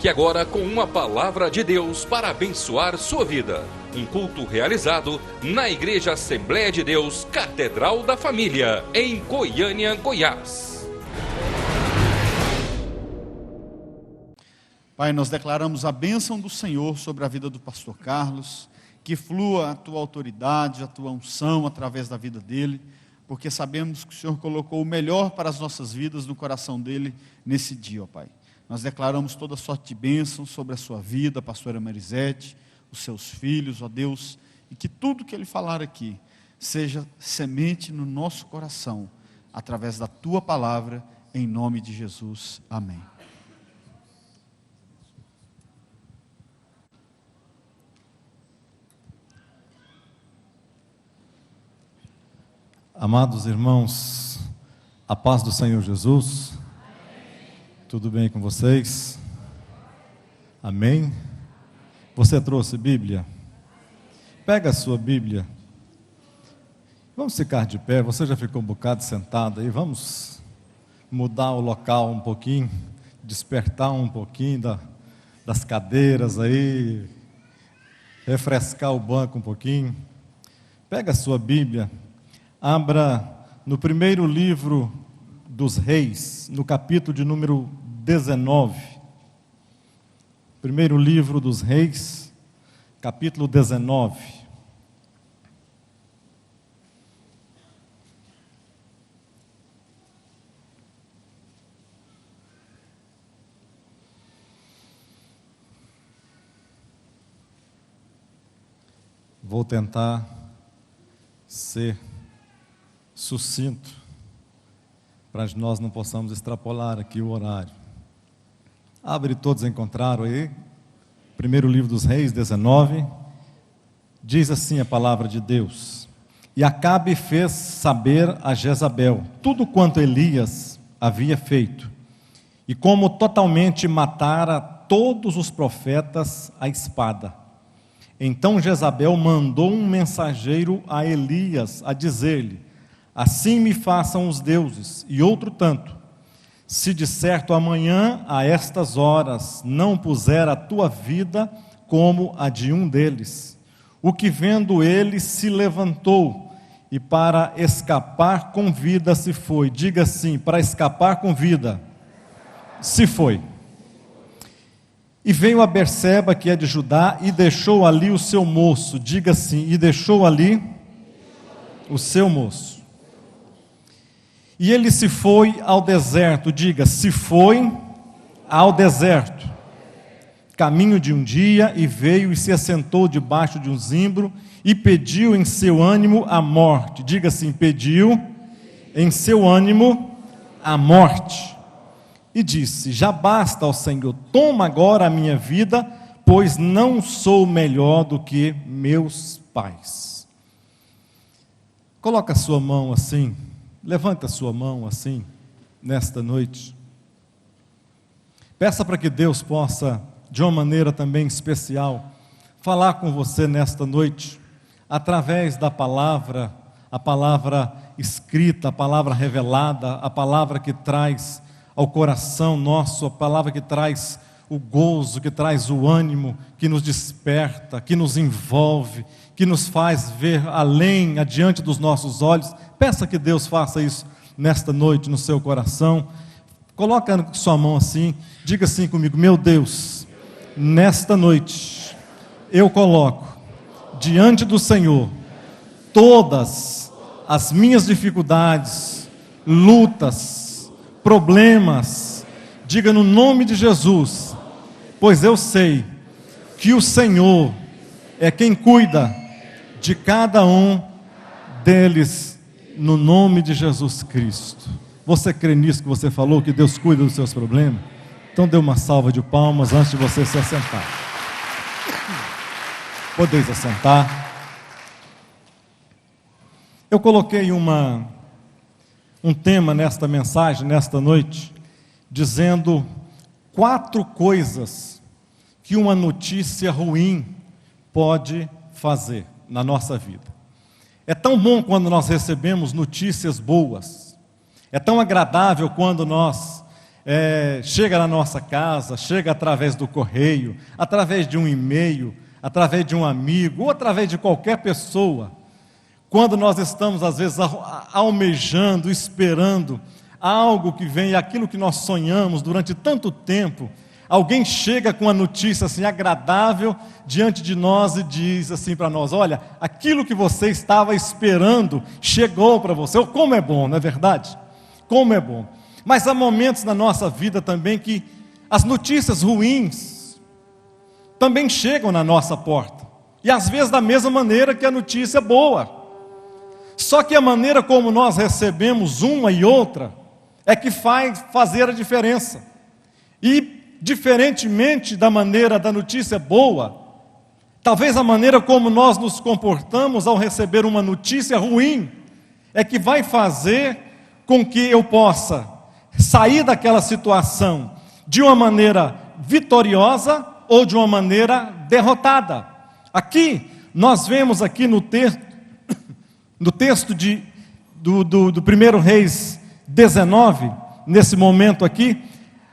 Fique agora com uma palavra de Deus para abençoar sua vida. Um culto realizado na Igreja Assembleia de Deus, Catedral da Família, em Goiânia, Goiás. Pai, nós declaramos a bênção do Senhor sobre a vida do pastor Carlos, que flua a tua autoridade, a tua unção através da vida dele, porque sabemos que o Senhor colocou o melhor para as nossas vidas no coração dele nesse dia, ó Pai. Nós declaramos toda sorte de bênção sobre a sua vida, a pastora Marisete, os seus filhos, ó Deus, e que tudo que ele falar aqui seja semente no nosso coração, através da tua palavra, em nome de Jesus. Amém. Amados irmãos, a paz do Senhor Jesus. Tudo bem com vocês? Amém? Você trouxe Bíblia? Pega a sua Bíblia. Vamos ficar de pé, você já ficou um bocado sentado aí, vamos mudar o local um pouquinho, despertar um pouquinho das cadeiras aí, refrescar o banco um pouquinho. Pega a sua Bíblia, abra no primeiro livro dos Reis, no capítulo de número 19. Primeiro livro dos Reis, capítulo 19. Vou tentar ser sucinto, para que nós não possamos extrapolar aqui o horário. Abre, todos encontraram aí, primeiro livro dos Reis, 19, diz assim a palavra de Deus: E Acabe fez saber a Jezabel tudo quanto Elias havia feito, e como totalmente matara todos os profetas à espada. Então Jezabel mandou um mensageiro a Elias, a dizer-lhe: Assim me façam os deuses, e outro tanto, se de certo amanhã, a estas horas, não puser a tua vida como a de um deles. O que vendo ele se levantou, e para escapar com vida se foi. Diga assim: para escapar com vida se foi. E veio a Berseba, que é de Judá, e deixou ali o seu moço. Diga assim: e deixou ali o seu moço. E ele se foi ao deserto. Diga: se foi ao deserto. Caminho de um dia, e veio e se assentou debaixo de um zimbro, e pediu em seu ânimo a morte. Diga assim: pediu em seu ânimo a morte. E disse: já basta, ó Senhor, toma agora a minha vida, pois não sou melhor do que meus pais. Coloca a sua mão assim, levanta a sua mão assim, nesta noite. Peça para que Deus possa, de uma maneira também especial, falar com você nesta noite, através da palavra, a palavra escrita, a palavra revelada, a palavra que traz ao coração nosso, a palavra que traz o gozo, que traz o ânimo, que nos desperta, que nos envolve, que nos faz ver além, adiante dos nossos olhos. Peça que Deus faça isso nesta noite no seu coração. Coloca sua mão assim, diga assim comigo: meu Deus, nesta noite eu coloco diante do Senhor todas as minhas dificuldades, lutas, problemas. Diga no nome de Jesus, pois eu sei que o Senhor é quem cuida de cada um deles, no nome de Jesus Cristo. Você crê nisso que você falou, que Deus cuida dos seus problemas? Então dê uma salva de palmas antes de você se assentar. Podeis assentar. Eu coloquei um tema nesta mensagem, nesta noite, dizendo 4 coisas que uma notícia ruim pode fazer na nossa vida. É tão bom quando nós recebemos notícias boas. É tão agradável quando nós chega na nossa casa, chega através do correio, através de um e-mail, através de um amigo, ou através de qualquer pessoa. Quando nós estamos, às vezes, almejando, esperando algo que vem, aquilo que nós sonhamos durante tanto tempo, alguém chega com uma notícia assim agradável diante de nós e diz assim para nós: olha, aquilo que você estava esperando chegou para você. Oh, como é bom, não é verdade? Como é bom. Mas há momentos na nossa vida também que as notícias ruins também chegam na nossa porta. E às vezes da mesma maneira que a notícia boa. Só que a maneira como nós recebemos uma e outra é que faz fazer a diferença. E diferentemente da maneira da notícia boa, talvez a maneira como nós nos comportamos ao receber uma notícia ruim é que vai fazer com que eu possa sair daquela situação de uma maneira vitoriosa ou de uma maneira derrotada. Aqui, nós vemos aqui no texto do 1 Reis 19, nesse momento aqui,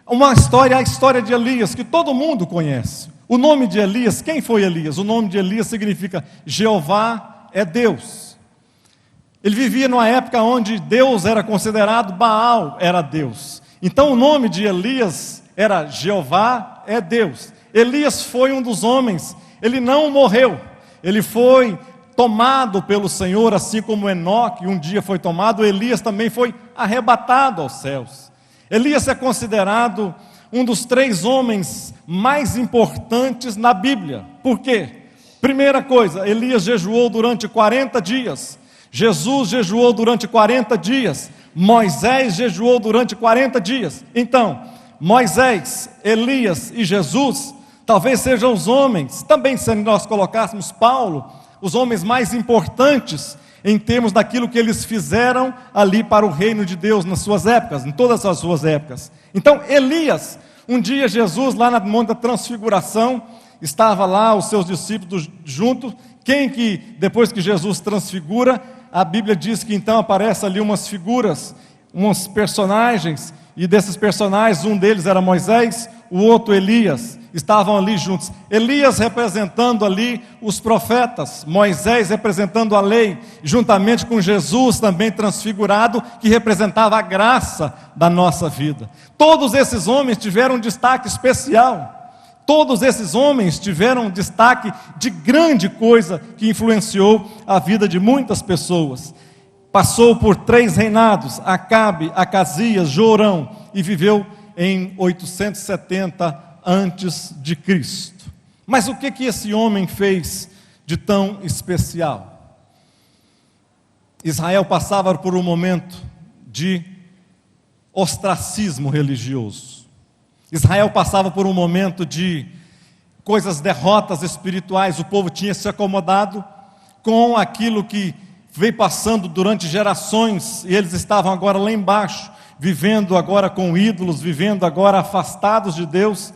a história de Elias, que todo mundo conhece. O nome de Elias, quem foi Elias? O nome de Elias significa Jeová é Deus. Ele vivia numa época onde Deus era considerado, Baal era Deus. Então o nome de Elias era Jeová é Deus. Elias foi um dos homens, ele não morreu, ele foi tomado pelo Senhor, assim como Enoque um dia foi tomado. Elias também foi arrebatado aos céus. Elias é considerado um dos 3 homens mais importantes na Bíblia. Por quê? Primeira coisa, Elias jejuou durante 40 dias. Jesus jejuou durante 40 dias. Moisés jejuou durante 40 dias. Então, Moisés, Elias e Jesus talvez sejam os homens, também se nós colocássemos Paulo, os homens mais importantes em termos daquilo que eles fizeram ali para o reino de Deus nas suas épocas, em todas as suas épocas. Então, Elias, um dia Jesus lá na Monte da Transfiguração, estava lá os seus discípulos juntos. Quem que, depois que Jesus transfigura, a Bíblia diz que então aparece ali umas figuras, uns personagens, e desses personagens, um deles era Moisés, o outro Elias, estavam ali juntos. Elias representando ali os profetas, Moisés representando a lei, juntamente com Jesus também transfigurado, que representava a graça da nossa vida. Todos esses homens tiveram um destaque especial. Todos esses homens tiveram um destaque de grande coisa que influenciou a vida de muitas pessoas. Passou por 3 reinados, Acabe, Acasias, Jorão, e viveu em 870 antes de Cristo. Mas o que esse homem fez de tão especial? Israel passava por um momento de ostracismo religioso. Israel passava por um momento de derrotas espirituais. O povo tinha se acomodado com aquilo que veio passando durante gerações, e eles estavam agora lá embaixo, vivendo agora com ídolos, vivendo agora afastados de Deus,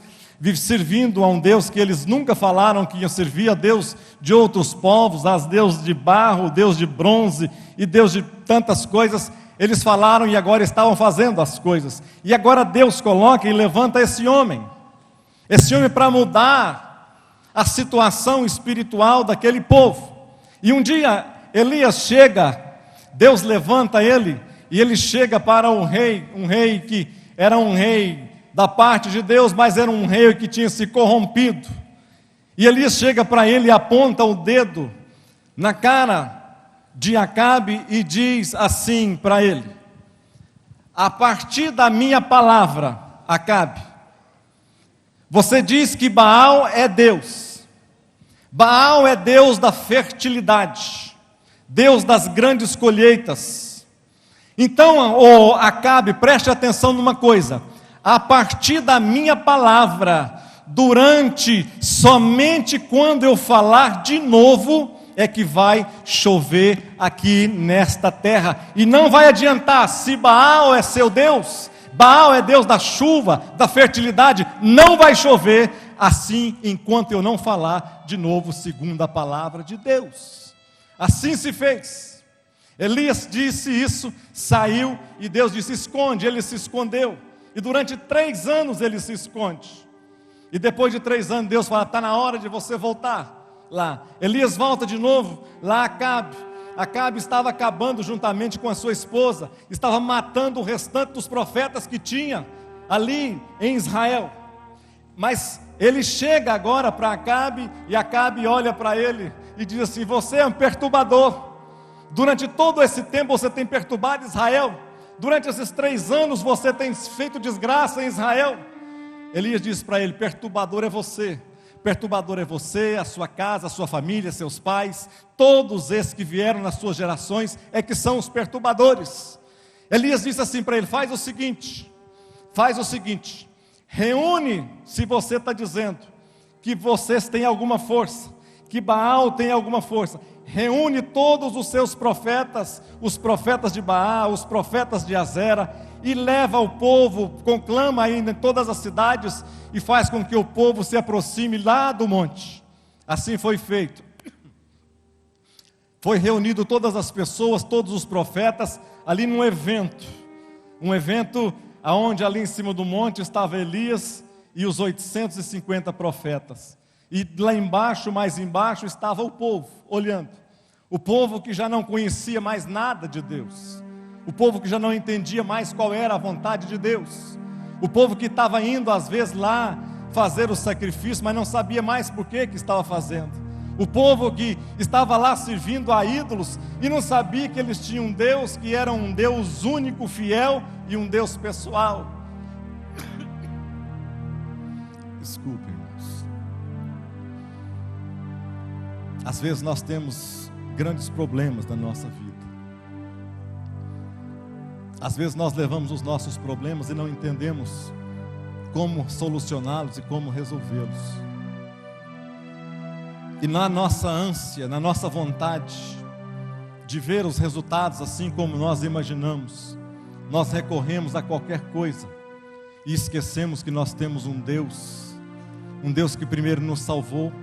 servindo a um Deus que eles nunca falaram que iam servir, a Deus de outros povos, a Deus de barro, Deus de bronze e Deus de tantas coisas. Eles falaram e agora estavam fazendo as coisas. E agora Deus coloca e levanta esse homem para mudar a situação espiritual daquele povo. E um dia Elias chega, Deus levanta ele, e ele chega para um rei que era um rei da parte de Deus, mas era um rei que tinha se corrompido. E Elias chega para ele e aponta o dedo na cara de Acabe e diz assim para ele: a partir da minha palavra, Acabe, você diz que Baal é Deus. Baal é Deus da fertilidade, Deus das grandes colheitas. Então, Acabe, preste atenção numa coisa: a partir da minha palavra, somente quando eu falar de novo, é que vai chover aqui nesta terra. E não vai adiantar, se Baal é seu Deus, Baal é Deus da chuva, da fertilidade, não vai chover assim enquanto eu não falar de novo segundo a palavra de Deus. Assim se fez. Elias disse isso, saiu, e Deus disse: esconde. Ele se escondeu. E durante 3 anos ele se esconde. E depois de 3 anos, Deus fala: está na hora de você voltar lá. Elias volta de novo lá a Acabe. Acabe estava acabando juntamente com a sua esposa, estava matando o restante dos profetas que tinha ali em Israel. Mas ele chega agora para Acabe, e Acabe olha para ele e diz assim: você é um perturbador. Durante todo esse tempo você tem perturbado Israel. Durante esses 3 anos você tem feito desgraça em Israel. Elias diz para ele: perturbador é você. Perturbador é você, a sua casa, a sua família, seus pais. Todos esses que vieram nas suas gerações é que são os perturbadores. Elias disse assim para ele: faz o seguinte, reúne, se você está dizendo que vocês têm alguma força, que Baal tem alguma força, reúne todos os seus profetas, os profetas de Baal, os profetas de Azera, e leva o povo, conclama ainda em todas as cidades, e faz com que o povo se aproxime lá do monte. Assim foi feito. Foi reunido todas as pessoas, todos os profetas, ali num evento, um evento onde ali em cima do monte estava Elias e os 850 profetas, e lá embaixo, mais embaixo, estava o povo, olhando, o povo que já não conhecia mais nada de Deus, o povo que já não entendia mais qual era a vontade de Deus, o povo que estava indo às vezes lá fazer o sacrifício, mas não sabia mais por que estava fazendo, o povo que estava lá servindo a ídolos e não sabia que eles tinham um Deus que era um Deus único, fiel e um Deus pessoal. Desculpe, irmãos. Às vezes nós temos grandes problemas na nossa vida. Às vezes nós levamos os nossos problemas e não entendemos como solucioná-los e como resolvê-los. E na nossa ânsia, na nossa vontade de ver os resultados assim como nós imaginamos, nós recorremos a qualquer coisa e esquecemos que nós temos um Deus que primeiro nos salvou,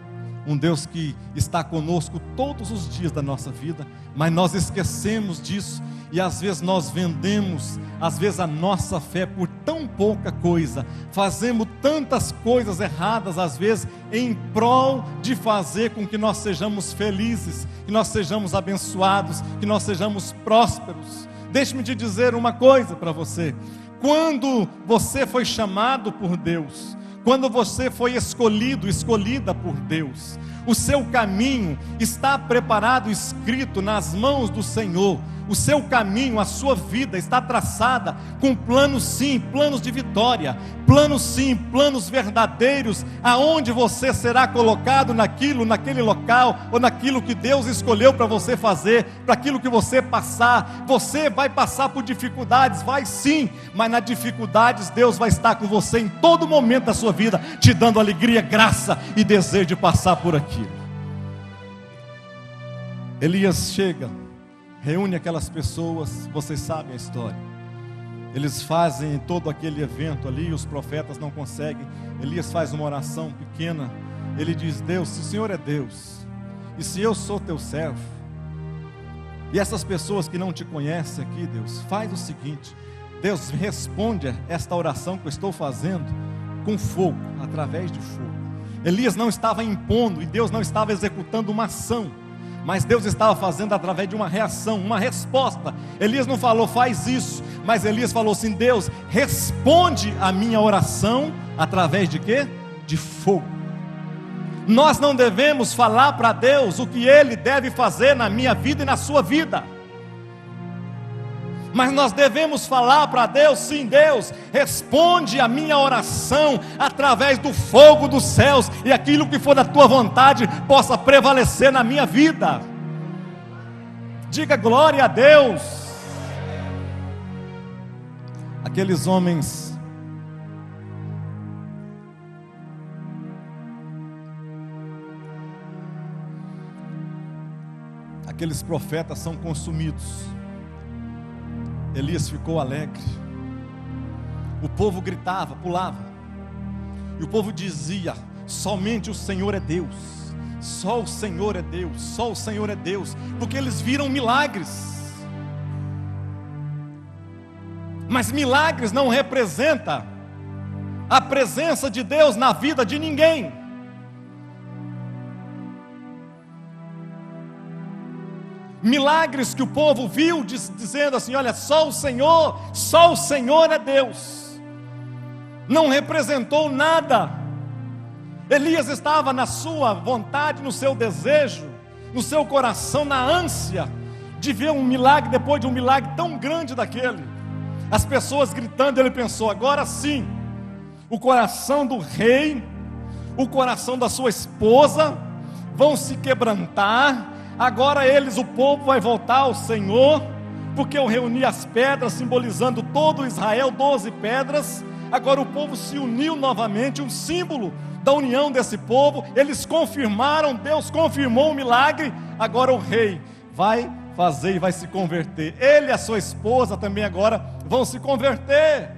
um Deus que está conosco todos os dias da nossa vida, mas nós esquecemos disso e às vezes nós vendemos, às vezes a nossa fé por tão pouca coisa, fazemos tantas coisas erradas às vezes em prol de fazer com que nós sejamos felizes, que nós sejamos abençoados, que nós sejamos prósperos. Deixe-me te dizer uma coisa para você: quando você foi chamado por Deus, quando você foi escolhido, escolhida por Deus, o seu caminho está preparado, escrito nas mãos do Senhor. O seu caminho, a sua vida está traçada com planos sim, planos de vitória, planos sim, planos verdadeiros, aonde você será colocado naquele local, ou naquilo que Deus escolheu para você fazer, para aquilo que você passar. Você vai passar por dificuldades, vai sim, mas nas dificuldades Deus vai estar com você em todo momento da sua vida, te dando alegria, graça e desejo de passar por aquilo. Elias chega, reúne aquelas pessoas, vocês sabem a história. Eles fazem todo aquele evento ali, os profetas não conseguem. Elias faz uma oração pequena. Ele diz: Deus, se o Senhor é Deus, e se eu sou teu servo, e essas pessoas que não te conhecem aqui, Deus, faz o seguinte: Deus, responde esta oração que eu estou fazendo com fogo, através de fogo. Elias não estava impondo, e Deus não estava executando uma ação, mas Deus estava fazendo através de uma reação, uma resposta. Elias não falou faz isso, mas Elias falou assim: Deus, responde a minha oração através de quê? De fogo. Nós não devemos falar para Deus o que Ele deve fazer na minha vida e na sua vida, mas nós devemos falar para Deus: sim, Deus, responde a minha oração através do fogo dos céus, e aquilo que for da tua vontade possa prevalecer na minha vida. Diga glória a Deus. Aqueles homens, aqueles profetas são consumidos. Elias ficou alegre. O povo gritava, pulava, e o povo dizia: somente o Senhor é Deus, só o Senhor é Deus, só o Senhor é Deus, porque eles viram milagres. Mas milagres não representam a presença de Deus na vida de ninguém. Milagres que o povo viu dizendo assim: olha, só o Senhor é Deus, não representou nada. Elias estava na sua vontade, no seu desejo, no seu coração, na ânsia de ver um milagre, depois de um milagre tão grande daquele. As pessoas gritando, ele pensou: agora sim, o coração do rei, o coração da sua esposa vão se quebrantar. Agora o povo vai voltar ao Senhor, porque eu reuni as pedras, simbolizando todo Israel, 12 pedras. Agora o povo se uniu novamente, um símbolo da união desse povo. Eles confirmaram, Deus confirmou o milagre. Agora o rei vai fazer e vai se converter. Ele e a sua esposa também agora vão se converter.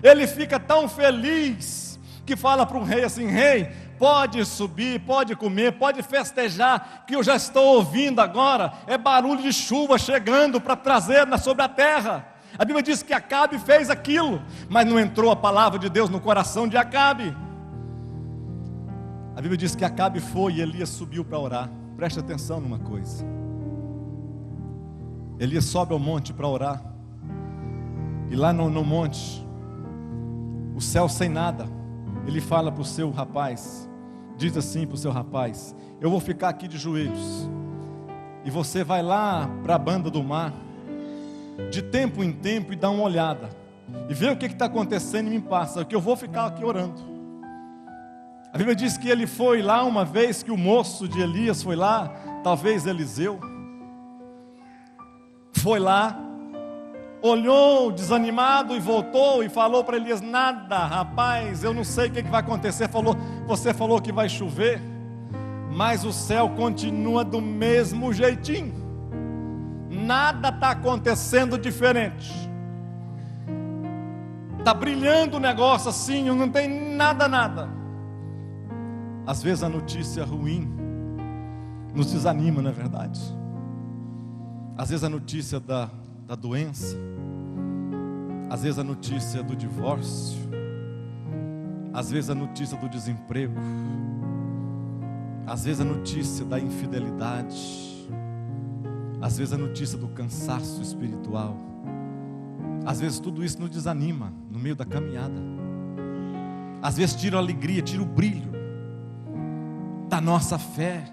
Ele fica tão feliz que fala para o rei assim: rei, pode subir, pode comer, pode festejar, que eu já estou ouvindo agora, é barulho de chuva chegando para trazer sobre a terra. A Bíblia diz que Acabe fez aquilo, mas não entrou a palavra de Deus no coração de Acabe. A Bíblia diz que Acabe foi e Elias subiu para orar. Preste atenção numa coisa: Elias sobe ao monte para orar, e lá no monte, o céu sem nada, ele fala para o seu rapaz, diz assim para o seu rapaz: eu vou ficar aqui de joelhos, e você vai lá para a banda do mar, de tempo em tempo, e dá uma olhada, e vê o que está acontecendo e me passa, que eu vou ficar aqui orando. A Bíblia diz que ele foi lá uma vez, que o moço de Elias foi lá, talvez Eliseu, foi lá, olhou desanimado e voltou e falou para Elias: nada, rapaz, eu não sei o que vai acontecer. Você falou que vai chover, mas o céu continua do mesmo jeitinho, nada está acontecendo diferente, está brilhando o negócio assim, não tem nada. Às vezes a notícia ruim nos desanima, não é verdade? Às vezes a notícia da doença, às vezes a notícia do divórcio, às vezes a notícia do desemprego, às vezes a notícia da infidelidade, às vezes a notícia do cansaço espiritual, às vezes tudo isso nos desanima no meio da caminhada. Às vezes tira a alegria, tira o brilho da nossa fé.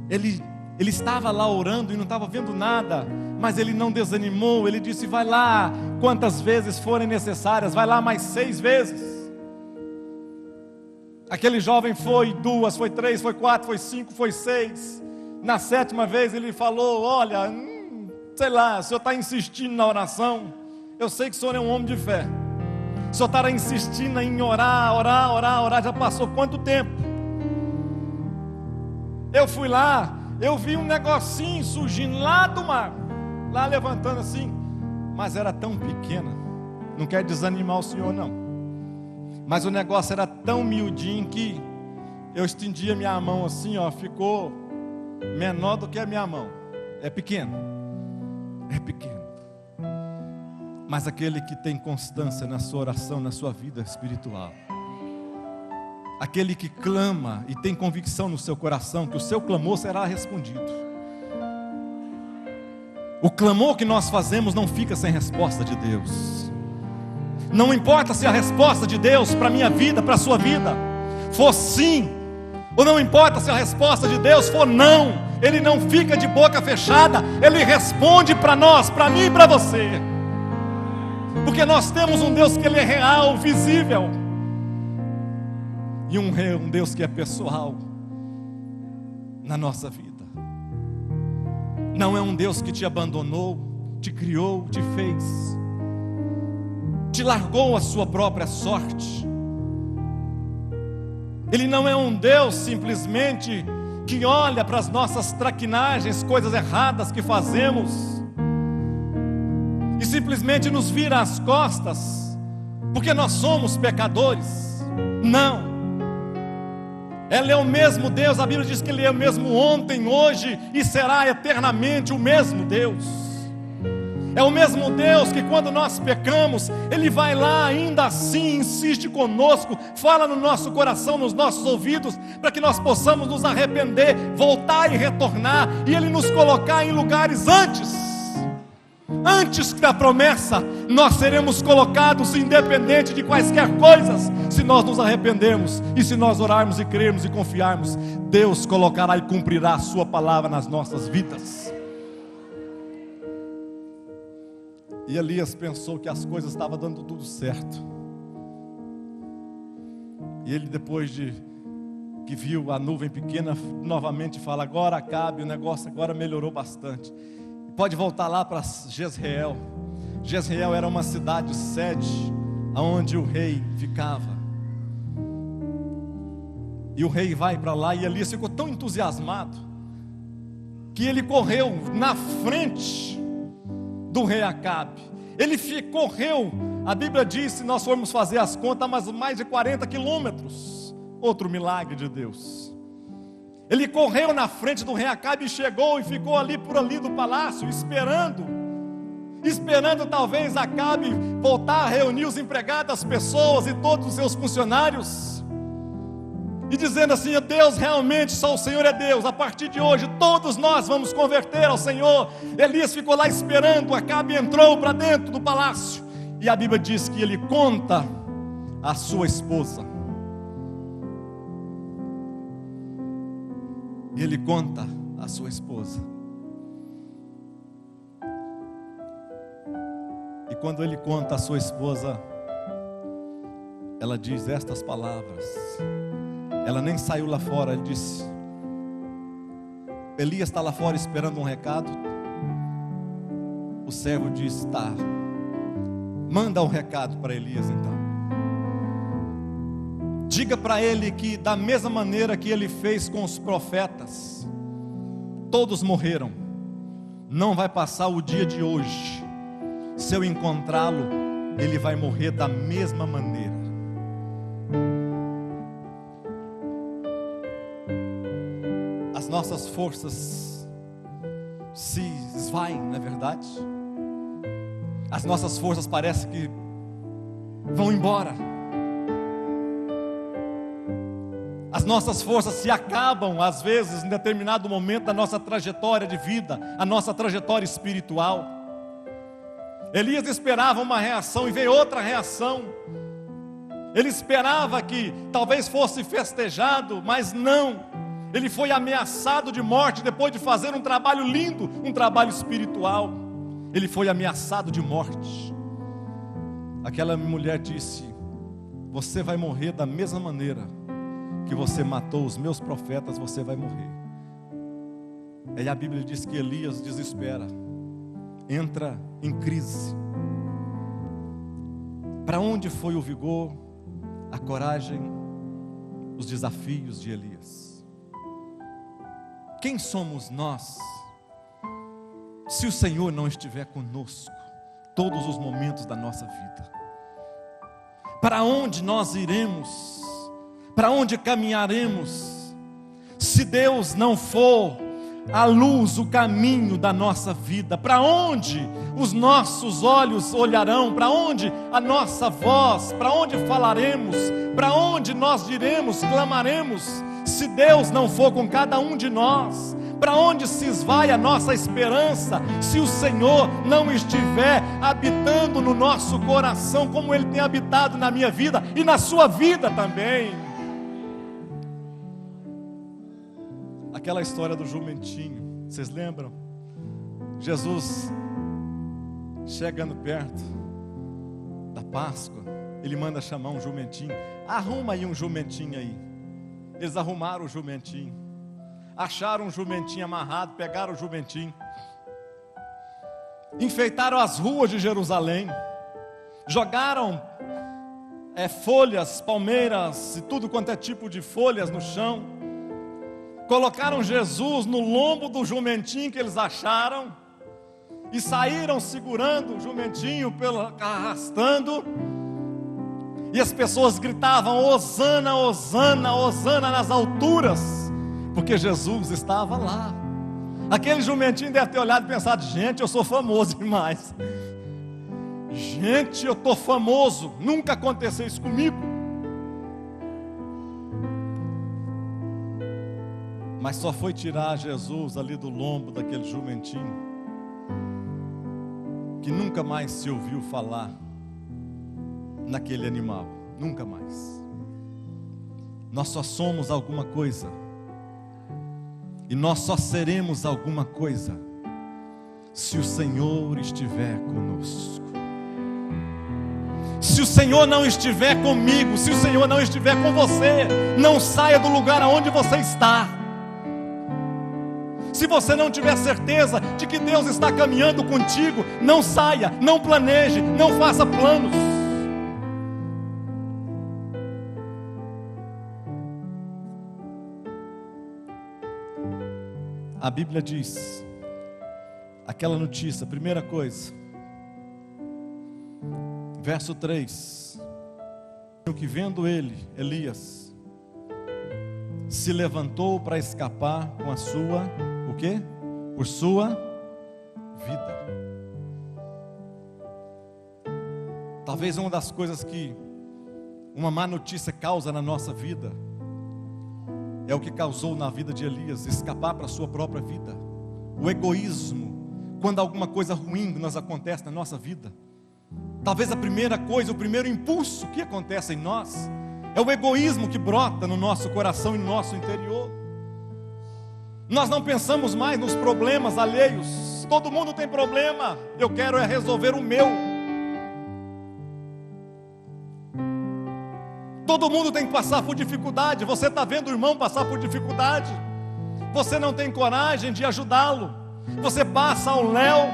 Ele estava lá orando e não estava vendo nada, mas ele não desanimou. Ele disse: vai lá quantas vezes forem necessárias, vai lá mais 6 vezes. Aquele jovem foi 2, foi 3, foi 4, foi 5, foi 6. Na 7ª vez ele falou: olha, sei lá, o senhor está insistindo na oração, eu sei que o senhor é um homem de fé, o senhor está insistindo em orar, já passou quanto tempo? Eu fui lá, eu vi um negocinho surgindo lá do mar, lá levantando assim, mas era tão pequena. Não quer desanimar o senhor não, mas o negócio era tão miudinho que eu estendi a minha mão assim, ó, ficou menor do que a minha mão. É pequeno, mas aquele que tem constância na sua oração, na sua vida espiritual, aquele que clama e tem convicção no seu coração que o seu clamor será respondido. O clamor que nós fazemos não fica sem resposta de Deus. Não importa se a resposta de Deus para a minha vida, para a sua vida, for sim, ou não importa se a resposta de Deus for não, Ele não fica de boca fechada, Ele responde para nós, para mim e para você. Porque nós temos um Deus que Ele é real, visível, e um Deus que é pessoal na nossa vida. Não é um Deus que te abandonou, te criou, te fez, te largou a sua própria sorte. Ele não é um Deus simplesmente que olha para as nossas traquinagens, coisas erradas que fazemos, e simplesmente nos vira as costas, porque nós somos pecadores. Não, Ele é o mesmo Deus. A Bíblia diz que Ele é o mesmo ontem, hoje e será eternamente o mesmo Deus. É o mesmo Deus que quando nós pecamos, Ele vai lá, ainda assim insiste conosco, fala no nosso coração, nos nossos ouvidos, para que nós possamos nos arrepender, voltar e retornar, e Ele nos colocar em lugares antes da promessa. Nós seremos colocados independente de quaisquer coisas, se nós nos arrependermos, e se nós orarmos e crermos e confiarmos, Deus colocará e cumprirá a sua palavra nas nossas vidas. E Elias pensou que as coisas estavam dando tudo certo. E ele, depois de que viu a nuvem pequena, novamente fala: agora Acabe, o negócio agora melhorou bastante. Pode voltar lá para Jezreel. Jezreel era uma cidade sede, onde o rei ficava. E o rei vai para lá, e Elias ficou tão entusiasmado, que ele correu na frente do rei Acabe. Ele correu, a Bíblia diz, se nós formos fazer as contas, mas mais de 40 quilômetros. Outro milagre de Deus. Ele correu na frente do rei Acabe e chegou e ficou ali por ali do palácio, esperando talvez Acabe voltar a reunir os empregados, as pessoas e todos os seus funcionários, e dizendo assim: Deus, realmente só o Senhor é Deus, a partir de hoje todos nós vamos converter ao Senhor. Elias ficou lá esperando. Acabe entrou para dentro do palácio, e a Bíblia diz que ele conta a sua esposa. Ele conta a sua esposa. E quando ele conta a sua esposa, ela diz estas palavras. Ela nem saiu lá fora. Ele disse: Elias está lá fora esperando um recado. O servo disse: tá, manda um recado para Elias então. Diga para ele que da mesma maneira que ele fez com os profetas, todos morreram. Não vai passar o dia de hoje, se eu encontrá-lo, ele vai morrer da mesma maneira. As nossas forças se esvaem, não é verdade? As nossas forças parecem que vão embora. As nossas forças se acabam, às vezes, em determinado momento da nossa trajetória de vida, a nossa trajetória espiritual. Elias esperava uma reação e veio outra reação. Ele esperava que talvez fosse festejado, mas não. Ele foi ameaçado de morte depois de fazer um trabalho lindo, um trabalho espiritual. Ele foi ameaçado de morte. Aquela mulher disse: você vai morrer da mesma maneira que você matou os meus profetas, você vai morrer. Aí a Bíblia diz que Elias desespera, entra em crise. Para onde foi o vigor, a coragem, os desafios de Elias? Quem somos nós, se o Senhor não estiver conosco todos os momentos da nossa vida? Para onde nós iremos? Para onde caminharemos, se Deus não for a luz, o caminho da nossa vida? Para onde os nossos olhos olharão? Para onde a nossa voz? Para onde falaremos? Para onde nós diremos, clamaremos? Se Deus não for com cada um de nós, para onde se esvai a nossa esperança, se o Senhor não estiver habitando no nosso coração, como Ele tem habitado na minha vida e na sua vida também? Aquela história do jumentinho, vocês lembram? Jesus, chegando perto da Páscoa, Ele manda chamar um jumentinho. Arruma aí um jumentinho aí. Eles arrumaram o jumentinho, acharam um jumentinho amarrado, pegaram o jumentinho, enfeitaram as ruas de Jerusalém, jogaram folhas, palmeiras e tudo quanto é tipo de folhas no chão, colocaram Jesus no lombo do jumentinho que eles acharam, e saíram segurando o jumentinho, arrastando, e as pessoas gritavam: Hosana, Hosana, Hosana nas alturas, porque Jesus estava lá. Aquele jumentinho deve ter olhado e pensado: gente, eu sou famoso demais. Gente, eu estou famoso. Nunca aconteceu isso comigo. Mas só foi tirar Jesus ali do lombo daquele jumentinho que nunca mais se ouviu falar naquele animal. Nunca mais. Nós só somos alguma coisa. E nós só seremos alguma coisa se o Senhor estiver conosco. Se o Senhor não estiver comigo, se o Senhor não estiver com você, não saia do lugar aonde você está. Se você não tiver certeza de que Deus está caminhando contigo, não saia, não planeje, não faça planos. A Bíblia diz, aquela notícia, primeira coisa, verso 3, que vendo ele, Elias, se levantou para escapar com a sua, o quê? Por sua vida. Talvez uma das coisas que uma má notícia causa na nossa vida é o que causou na vida de Elias, escapar para a sua própria vida. O egoísmo, quando alguma coisa ruim nos acontece na nossa vida, talvez a primeira coisa, o primeiro impulso que acontece em nós, é o egoísmo que brota no nosso coração e no nosso interior. Nós não pensamos mais nos problemas alheios. Todo mundo tem problema, eu quero é resolver o meu. Todo mundo tem que passar por dificuldade. Você está vendo o irmão passar por dificuldade, você não tem coragem de ajudá-lo. Você passa ao léu,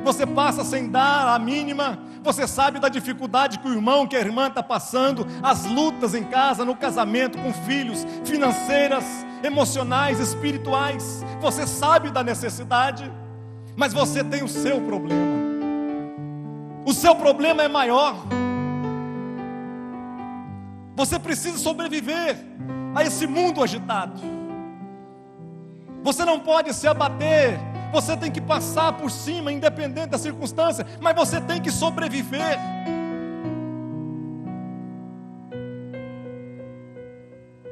você passa sem dar a mínima. Você sabe da dificuldade que o irmão, que a irmã está passando, as lutas em casa, no casamento, com filhos, financeiras, emocionais, espirituais. Você sabe da necessidade, mas você tem o seu problema. O seu problema é maior. Você precisa sobreviver a esse mundo agitado. Você não pode se abater. Você tem que passar por cima, independente da circunstância, mas você tem que sobreviver.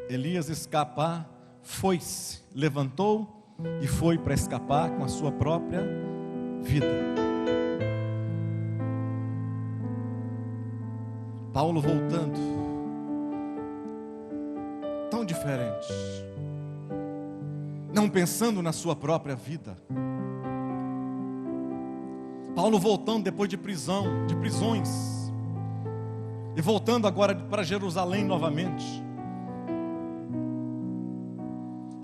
Elias escapar, foi-se, levantou e foi para escapar com a sua própria vida. Paulo voltando, tão diferente, não pensando na sua própria vida. Paulo voltando depois de prisão, de prisões, e voltando agora para Jerusalém novamente.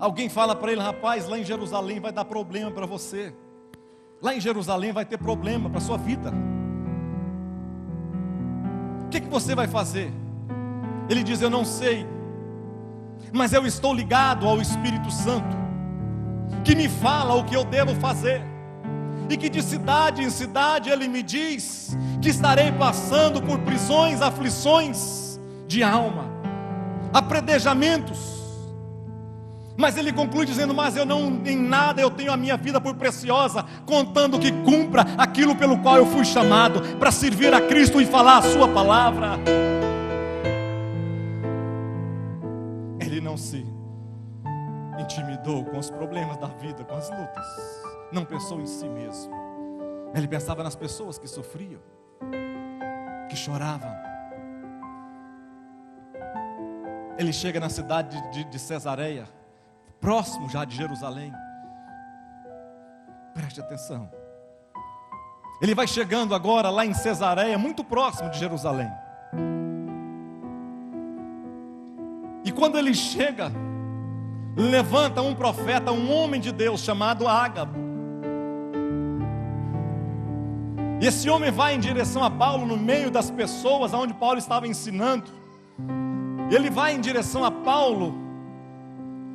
Alguém fala para ele: rapaz, lá em Jerusalém vai dar problema para você. Lá em Jerusalém vai ter problema para a sua vida. O que você vai fazer? Ele diz: eu não sei, mas eu estou ligado ao Espírito Santo, que me fala o que eu devo fazer, e que de cidade em cidade Ele me diz que estarei passando por prisões, aflições de alma, apredejamentos. Mas ele conclui dizendo: mas eu não, em nada eu tenho a minha vida por preciosa, contando que cumpra aquilo pelo qual eu fui chamado, para servir a Cristo e falar a sua palavra. Ele não se intimidou com os problemas da vida, com as lutas. Não pensou em si mesmo. Ele pensava nas pessoas que sofriam, que choravam. Ele chega na cidade de Cesareia, próximo já de Jerusalém. Preste atenção. Ele vai chegando agora lá em Cesareia, muito próximo de Jerusalém. E quando ele chega, levanta um profeta, um homem de Deus chamado Ágabo. E esse homem vai em direção a Paulo, no meio das pessoas aonde Paulo estava ensinando. Ele vai em direção a Paulo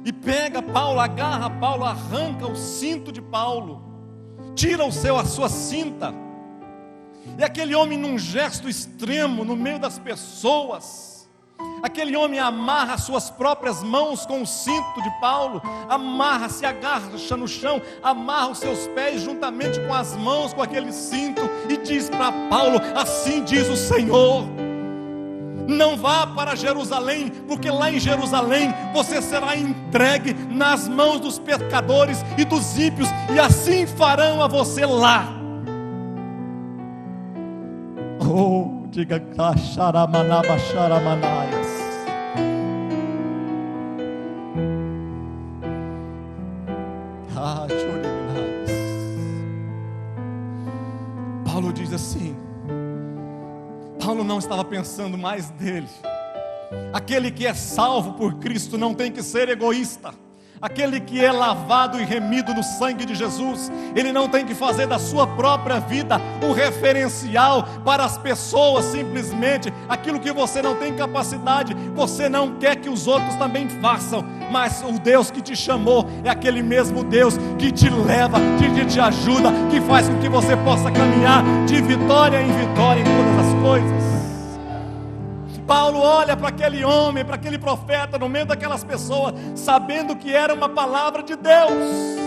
e pega Paulo, agarra Paulo, arranca o cinto de Paulo, tira a sua cinta. E aquele homem, num gesto extremo, no meio das pessoas, Aquele homem amarra suas próprias mãos com o cinto de Paulo, amarra, se agacha no chão, amarra os seus pés juntamente com as mãos, com aquele cinto, e diz para Paulo: assim diz o Senhor, não vá para Jerusalém, porque lá em Jerusalém você será entregue nas mãos dos pecadores e dos ímpios, e assim farão a você lá. Oh, diga Xaramanaba Xaramanaias. Paulo diz assim, Paulo não estava pensando mais dele. Aquele que é salvo por Cristo não tem que ser egoísta. Aquele que é lavado e remido no sangue de Jesus, ele não tem que fazer da sua própria vida um referencial para as pessoas, simplesmente aquilo que você não tem capacidade, você não quer que os outros também façam, mas o Deus que te chamou é aquele mesmo Deus que te leva, que te ajuda, que faz com que você possa caminhar de vitória em vitória em todas as coisas. Paulo olha para aquele homem, para aquele profeta, no meio daquelas pessoas, sabendo que era uma palavra de Deus.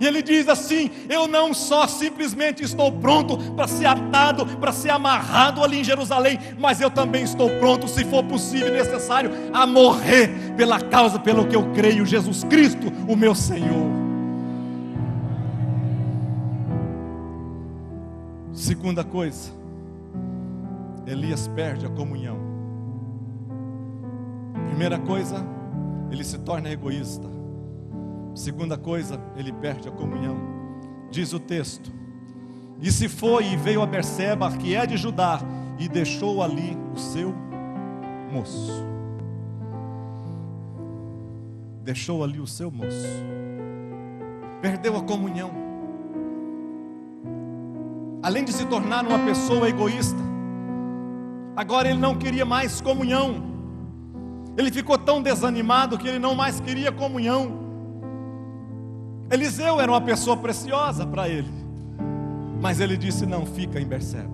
E ele diz assim: eu não só simplesmente estou pronto para ser atado, para ser amarrado ali em Jerusalém, mas eu também estou pronto, se for possível e necessário, a morrer pela causa, pelo que eu creio, Jesus Cristo, o meu Senhor. Segunda coisa, Elias perde a comunhão. Primeira coisa, ele se torna egoísta. Segunda coisa, ele perde a comunhão. Diz o texto: e se foi e veio a Berseba, que é de Judá, e deixou ali o seu moço. Deixou ali o seu moço. Perdeu a comunhão. Além de se tornar uma pessoa egoísta, agora ele não queria mais comunhão. Ele ficou tão desanimado que ele não mais queria comunhão. Eliseu era uma pessoa preciosa para ele, mas ele disse: não, fica em Berseba,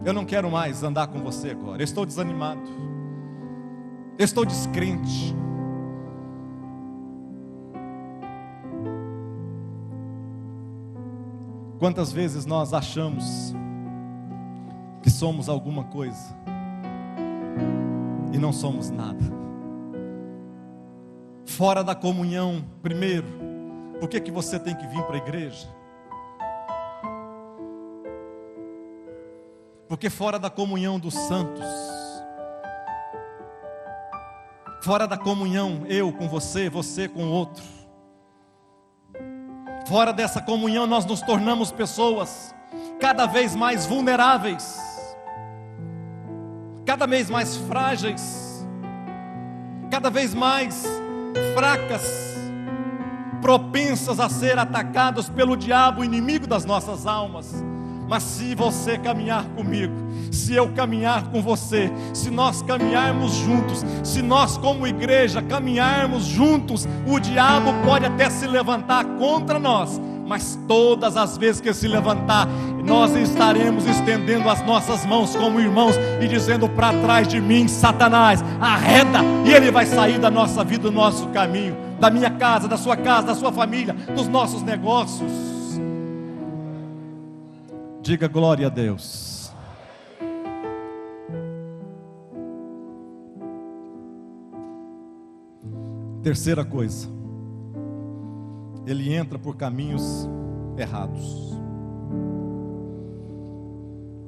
eu não quero mais andar com você agora, eu estou desanimado, eu estou descrente. Quantas vezes nós achamos que somos alguma coisa e não somos nada? Fora da comunhão. Primeiro, por que você tem que vir para a igreja? Porque fora da comunhão dos santos, fora da comunhão, eu com você, você com o outro, fora dessa comunhão nós nos tornamos pessoas cada vez mais vulneráveis, cada vez mais frágeis, cada vez mais fracas, propensas a ser atacados pelo diabo, inimigo das nossas almas. Mas se você caminhar comigo, se eu caminhar com você, se nós caminharmos juntos, se nós como igreja caminharmos juntos, o diabo pode até se levantar contra nós, mas todas as vezes que se levantar, nós estaremos estendendo as nossas mãos como irmãos e dizendo: para trás de mim, Satanás, arreda, e ele vai sair da nossa vida, do nosso caminho, da minha casa, da sua família, dos nossos negócios. Diga glória a Deus. Terceira coisa, ele entra por caminhos errados.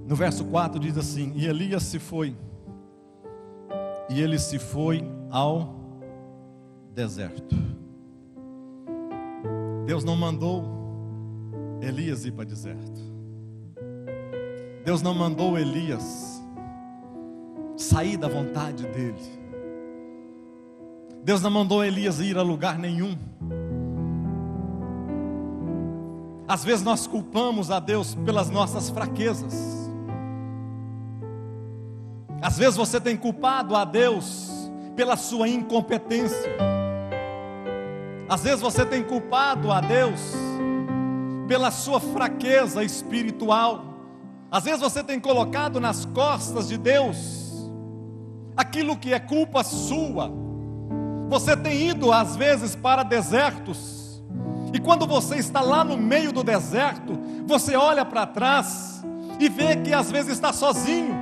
No verso 4 diz assim: e Elias se foi, e ele se foi ao deserto. Deus não mandou Elias ir para o deserto. Deus não mandou Elias sair da vontade dele. Deus não mandou Elias ir a lugar nenhum. Às vezes nós culpamos a Deus pelas nossas fraquezas. Às vezes você tem culpado a Deus pela sua incompetência. Às vezes você tem culpado a Deus pela sua fraqueza espiritual. Às vezes você tem colocado nas costas de Deus aquilo que é culpa sua. Você tem ido às vezes para desertos, e quando você está lá no meio do deserto, você olha para trás e vê que às vezes está sozinho,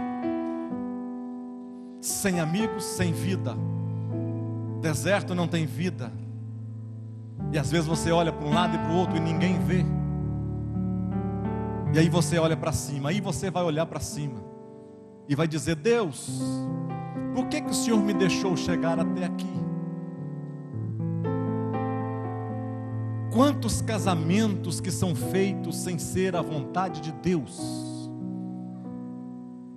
sem amigos, sem vida. Deserto não tem vida. E às vezes você olha para um lado e para o outro e ninguém vê. E aí você olha para cima, aí você vai olhar para cima e vai dizer: Deus, por que o Senhor me deixou chegar até aqui? Quantos casamentos que são feitos sem ser a vontade de Deus?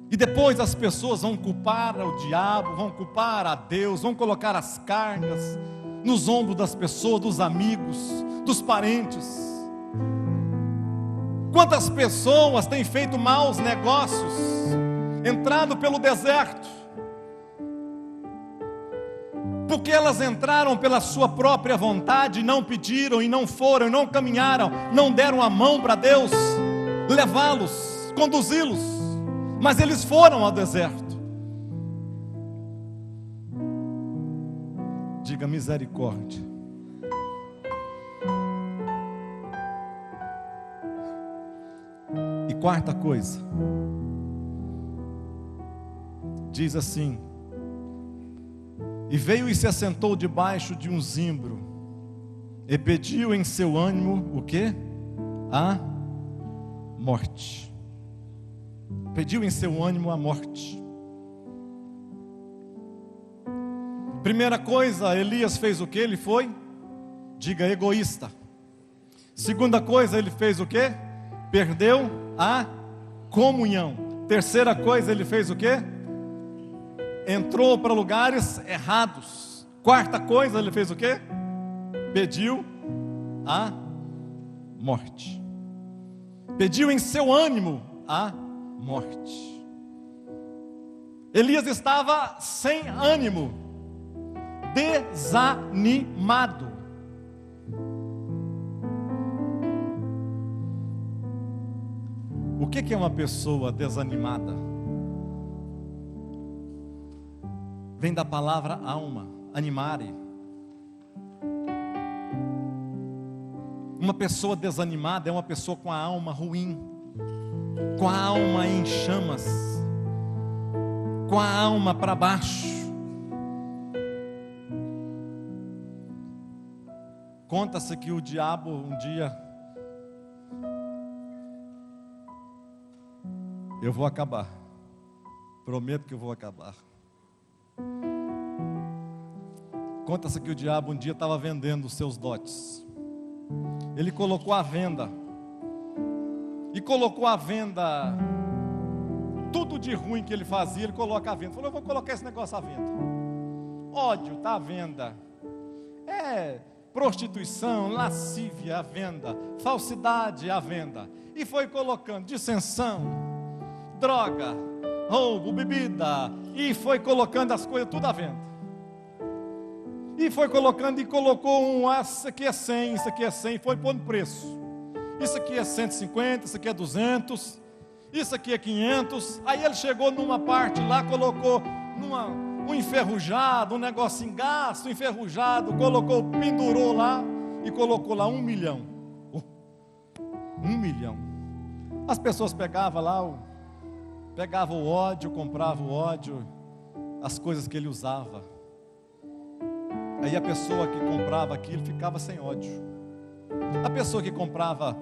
E depois as pessoas vão culpar o diabo, vão culpar a Deus, vão colocar as cargas nos ombros das pessoas, dos amigos, dos parentes. Quantas pessoas têm feito maus negócios, entrado pelo deserto, porque elas entraram pela sua própria vontade, não pediram e não foram, não caminharam, não deram a mão para Deus levá-los, conduzi-los, mas eles foram ao deserto. Diga misericórdia. E quarta coisa, diz assim: e veio e se assentou debaixo de um zimbro, e pediu em seu ânimo o quê? A morte. Pediu em seu ânimo a morte. Primeira coisa, Elias fez o que? Ele foi, diga, egoísta. Segunda coisa, ele fez o que? Perdeu a comunhão. Terceira coisa, ele fez o que? Entrou para lugares errados. Quarta coisa, ele fez o quê? Pediu a morte. Pediu em seu ânimo a morte. Elias estava sem ânimo, desanimado. O que é uma pessoa desanimada? Vem da palavra alma, animare. Uma pessoa desanimada é uma pessoa com a alma ruim, com a alma em chamas, com a alma para baixo. Conta-se que o diabo um dia, eu vou acabar, prometo que eu vou acabar. Conta-se que o diabo um dia estava vendendo os seus dotes. Ele colocou à venda. E colocou à venda tudo de ruim que ele fazia, ele coloca à venda. Falou: eu vou colocar esse negócio à venda. Ódio está à venda. Prostituição, lascívia à venda. Falsidade à venda. E foi colocando dissensão, droga, roubo, bebida. E foi colocando as coisas tudo à venda. E foi colocando e colocou isso aqui é 100, isso aqui é 100, foi pondo preço. Isso aqui é 150, isso aqui é 200, isso aqui é 500. Aí ele chegou numa parte lá, colocou um enferrujado, um negocinho gasto, enferrujado, colocou, pendurou lá e colocou lá 1 milhão. 1 milhão. As pessoas pegavam lá, pegavam o ódio, compravam o ódio, as coisas que ele usava. Aí a pessoa que comprava aquilo ficava sem ódio. A pessoa que comprava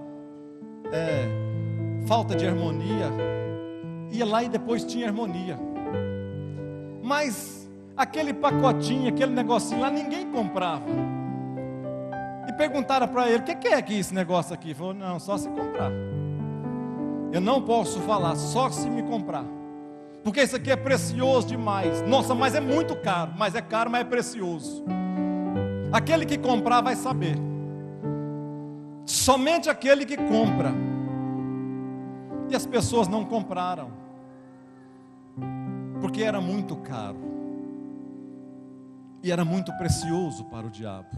falta de harmonia, ia lá e depois tinha harmonia. Mas aquele pacotinho, aquele negocinho lá, ninguém comprava. E perguntaram para ele: o que é que esse negócio aqui? Ele falou: não, só se comprar. Eu não posso falar, só se me comprar. Porque isso aqui é precioso demais. Nossa, mas é muito caro. Mas é caro, mas é precioso. Aquele que comprar vai saber. Somente aquele que compra. E as pessoas não compraram, porque era muito caro e era muito precioso para o diabo.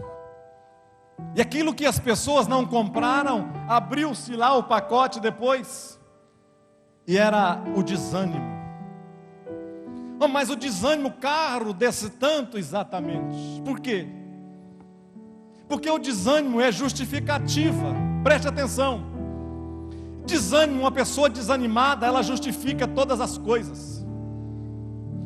E aquilo que as pessoas não compraram, abriu-se lá o pacote depois, e era o desânimo. Oh, mas o desânimo caro desse tanto, exatamente. Por quê? Porque o desânimo é justificativa. Preste atenção. Desânimo, uma pessoa desanimada, ela justifica todas as coisas.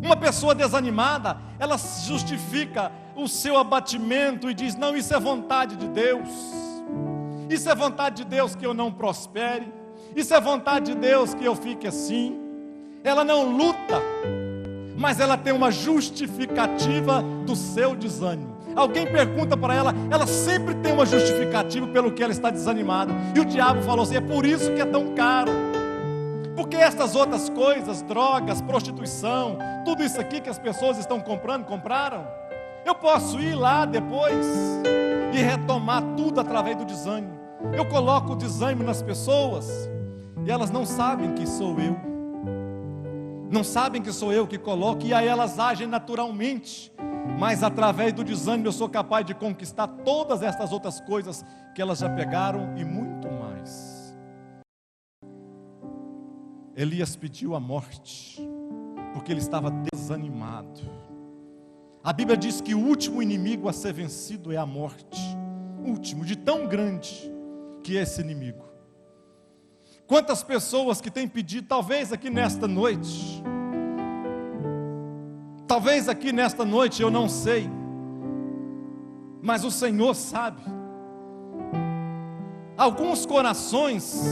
Uma pessoa desanimada, ela justifica o seu abatimento e diz: não, isso é vontade de Deus. Isso é vontade de Deus que eu não prospere. Isso é vontade de Deus que eu fique assim. Ela não luta, mas ela tem uma justificativa do seu desânimo. Alguém pergunta para ela, ela sempre tem uma justificativa pelo que ela está desanimada. E o diabo falou assim: é por isso que é tão caro. Porque estas outras coisas, drogas, prostituição, tudo isso aqui que as pessoas estão comprando, compraram. Eu posso ir lá depois e retomar tudo através do desânimo. Eu coloco o desânimo nas pessoas e elas não sabem que sou eu. Não sabem que sou eu que coloco, e aí elas agem naturalmente. Mas através do desânimo eu sou capaz de conquistar todas estas outras coisas que elas já pegaram e muito mais. Elias pediu a morte porque ele estava desanimado. A Bíblia diz que o último inimigo a ser vencido é a morte. Último, de tão grande que é esse inimigo. Quantas pessoas que têm pedido, talvez aqui nesta noite, eu não sei, mas o Senhor sabe. Alguns corações,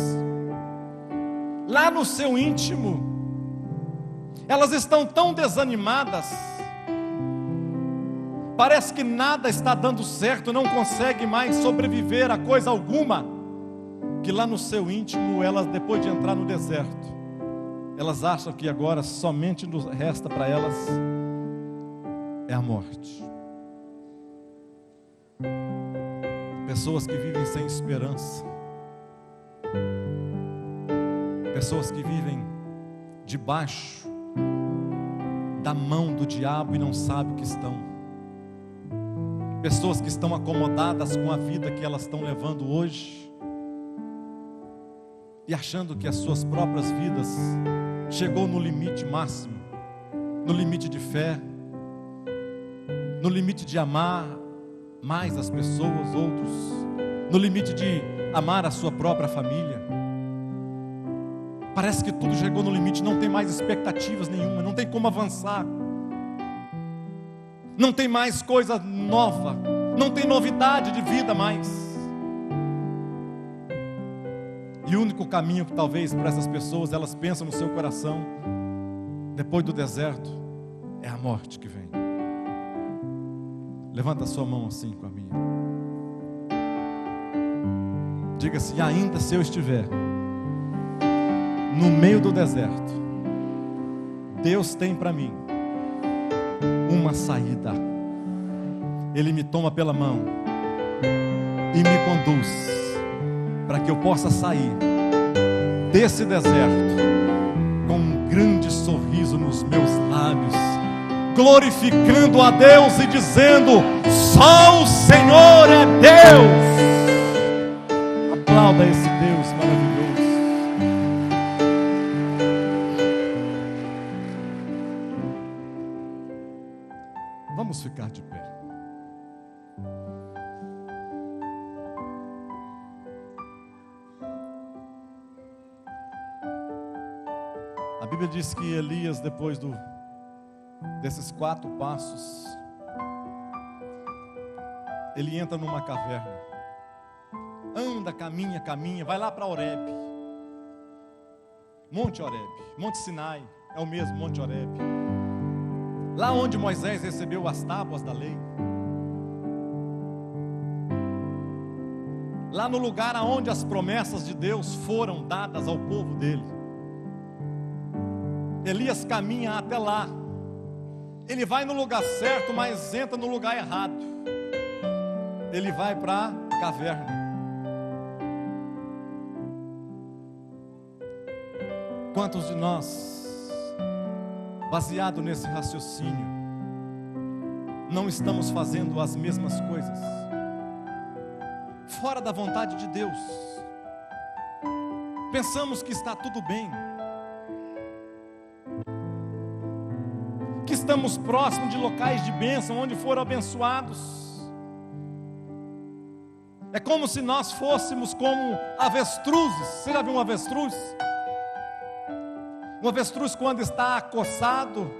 lá no seu íntimo, elas estão tão desanimadas, parece que nada está dando certo, não consegue mais sobreviver a coisa alguma, que lá no seu íntimo, elas, depois de entrar no deserto, elas acham que agora somente resta para elas é a morte. Pessoas que vivem sem esperança, pessoas que vivem debaixo da mão do diabo e não sabem o que estão. Pessoas que estão acomodadas com a vida que elas estão levando hoje e achando que as suas próprias vidas chegou no limite máximo, no limite de fé, no limite de amar mais as pessoas, outros, no limite de amar a sua própria família. Parece que tudo chegou no limite, não tem mais expectativas nenhuma, não tem como avançar, não tem mais coisa nova, não tem novidade de vida mais. E o único caminho que talvez para essas pessoas, elas pensam no seu coração, depois do deserto, é a morte que vem. Levanta a sua mão assim com a minha. Diga assim: ainda se eu estiver no meio do deserto, Deus tem para mim uma saída. Ele me toma pela mão e me conduz para que eu possa sair desse deserto com um grande sorriso nos meus lábios, glorificando a Deus e dizendo: só o Senhor é Deus. Aplauda esse Deus maravilhoso. Vamos ficar de pé. A Bíblia diz que Elias, depois desses 4 passos, ele entra numa caverna, anda, caminha, vai lá para Horebe, Monte Horebe, Monte Sinai, é o mesmo Monte Horebe, lá onde Moisés recebeu as tábuas da lei, lá no lugar onde as promessas de Deus foram dadas ao povo dele. Elias caminha até lá. Ele vai no lugar certo, mas entra no lugar errado. Ele vai para a caverna. Quantos de nós, baseado nesse raciocínio, não estamos fazendo as mesmas coisas, fora da vontade de Deus? Pensamos que está tudo bem, estamos próximos de locais de bênção, onde foram abençoados. É como se nós fôssemos como avestruzes. Você já viu um avestruz? Um avestruz, quando está acossado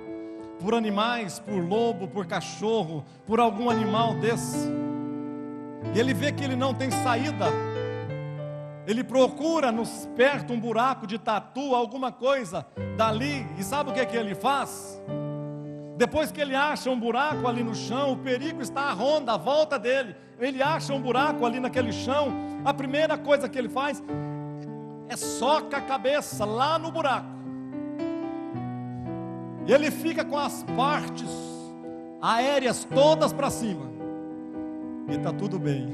por animais, por lobo, por cachorro, por algum animal desse, e ele vê que ele não tem saída, ele procura perto um buraco de tatu, alguma coisa dali, e sabe o que ele faz? Depois que ele acha um buraco ali no chão, o perigo está à ronda, à volta dele, ele acha um buraco ali naquele chão, a primeira coisa que ele faz é soca a cabeça lá no buraco, e ele fica com as partes aéreas todas para cima, e está tudo bem.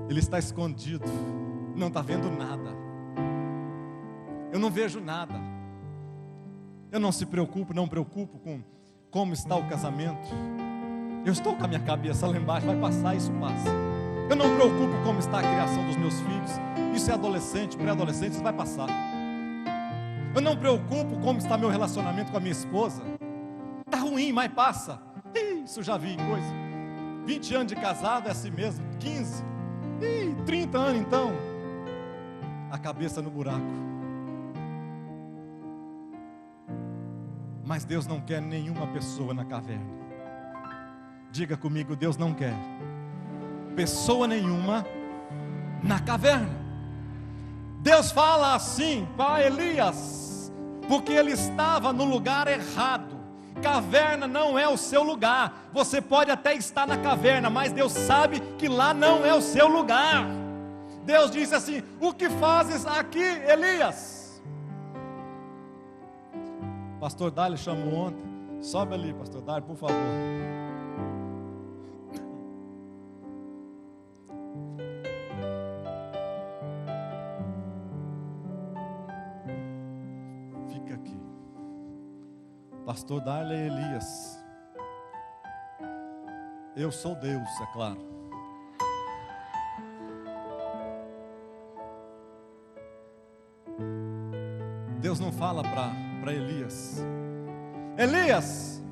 Ele está escondido, não está vendo nada. Eu não vejo nada. Eu não preocupo com como está o casamento. Eu estou com a minha cabeça lá embaixo, vai passar, isso passa. Eu não me preocupo como está a criação dos meus filhos. Isso é adolescente, pré-adolescente, isso vai passar. Eu não me preocupo como está meu relacionamento com a minha esposa. Está ruim, mas passa. Isso já vi coisa. 20 anos de casado é assim mesmo, 15, 30 anos então. A cabeça no buraco. Mas Deus não quer nenhuma pessoa na caverna. Diga comigo, Deus não quer pessoa nenhuma na caverna. Deus fala assim para Elias, porque ele estava no lugar errado. Caverna não é o seu lugar. Você pode até estar na caverna, mas Deus sabe que lá não é o seu lugar. Deus disse assim: o que fazes aqui, Elias? Pastor Dário chamou ontem. Sobe ali, pastor Dário, por favor. Fica aqui. Pastor Dário é Elias. Eu sou Deus, é claro. Deus não fala para Elias. Elias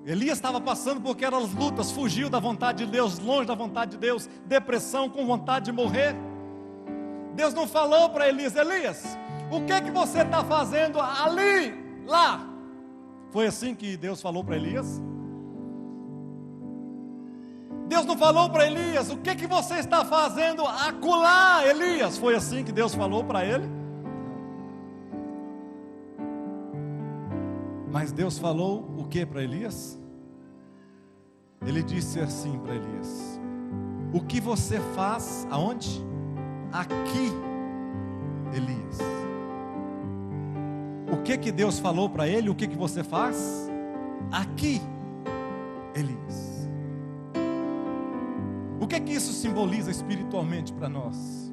estava passando por aquelas lutas, fugiu da vontade de Deus, longe da vontade de Deus, depressão, com vontade de morrer. Deus não falou para Elias: o que você está fazendo ali, lá? Foi assim que Deus falou para Elias? Deus não falou para Elias: o que você está fazendo acolá, Elias? Foi assim que Deus falou para ele? Mas Deus falou o que para Elias? Ele disse assim para Elias: o que você faz aonde? Aqui, Elias. O que Deus falou para ele? O que você faz? Aqui, Elias. O que isso simboliza espiritualmente para nós?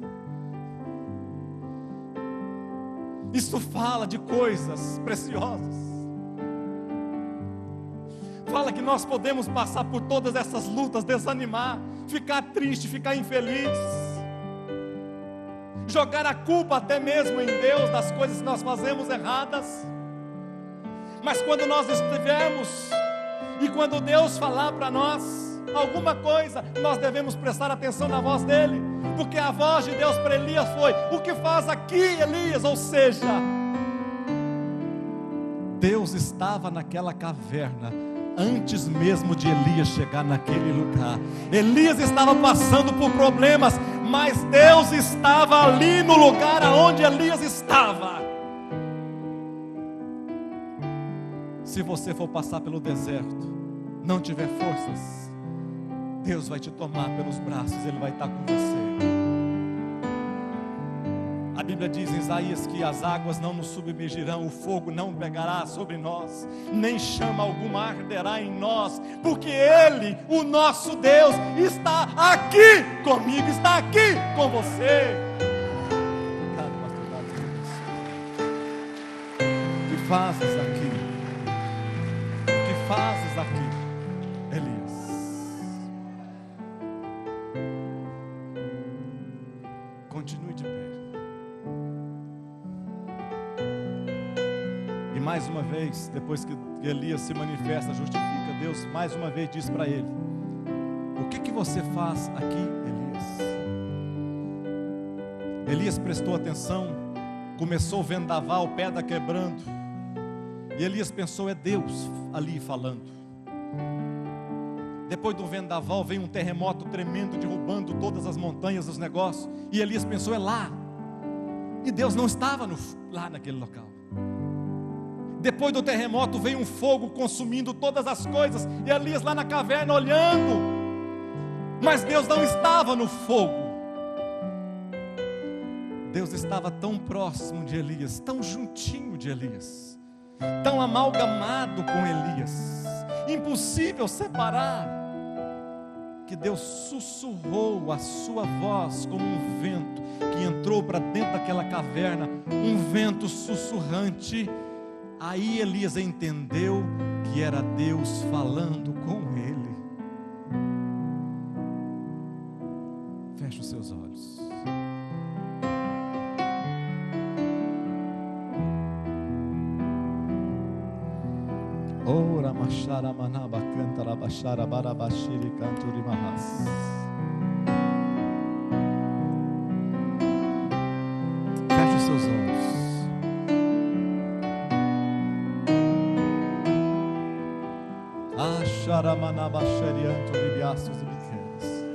Isso fala de coisas preciosas. Fala que nós podemos passar por todas essas lutas, desanimar, ficar triste, ficar infeliz, jogar a culpa até mesmo em Deus das coisas que nós fazemos erradas. Mas quando nós estivermos e quando Deus falar para nós alguma coisa, nós devemos prestar atenção na voz dele, porque a voz de Deus para Elias foi: o que faz aqui, Elias? Ou seja, Deus estava naquela caverna antes mesmo de Elias chegar naquele lugar. Elias estava passando por problemas, mas Deus estava ali no lugar aonde Elias estava. Se você for passar pelo deserto, não tiver forças, Deus vai te tomar pelos braços, Ele vai estar com você. A Bíblia diz em Isaías que as águas não nos submergirão, o fogo não pegará sobre nós, nem chama alguma arderá em nós, porque Ele, o nosso Deus, está aqui comigo, está aqui com você. Obrigado, pastor Dário. O que fazes aqui? O que fazes aqui, Elias? Continue de pé. mais uma vez, depois que Elias se manifesta, justifica, Deus mais uma vez diz para ele: o que você faz aqui, Elias? Elias prestou atenção, começou o vendaval, pedra quebrando, e Elias pensou: é Deus ali falando. Depois do vendaval vem um terremoto tremendo, derrubando todas as montanhas, os negócios, e Elias pensou: é lá. E Deus não estava lá naquele local. Depois do terremoto veio um fogo consumindo todas as coisas, e Elias lá na caverna olhando, mas Deus não estava no fogo. Deus estava tão próximo de Elias, tão juntinho de Elias, tão amalgamado com Elias, impossível separar, que Deus sussurrou a sua voz como um vento que entrou para dentro daquela caverna, um vento sussurrante. Aí Elias entendeu que era Deus falando com ele. Feche os seus olhos. Ora machara manaba cantara bachara barabashiri canturi mahas. Feche os seus olhos. Achara manaba sharianto libiastos e biqueres.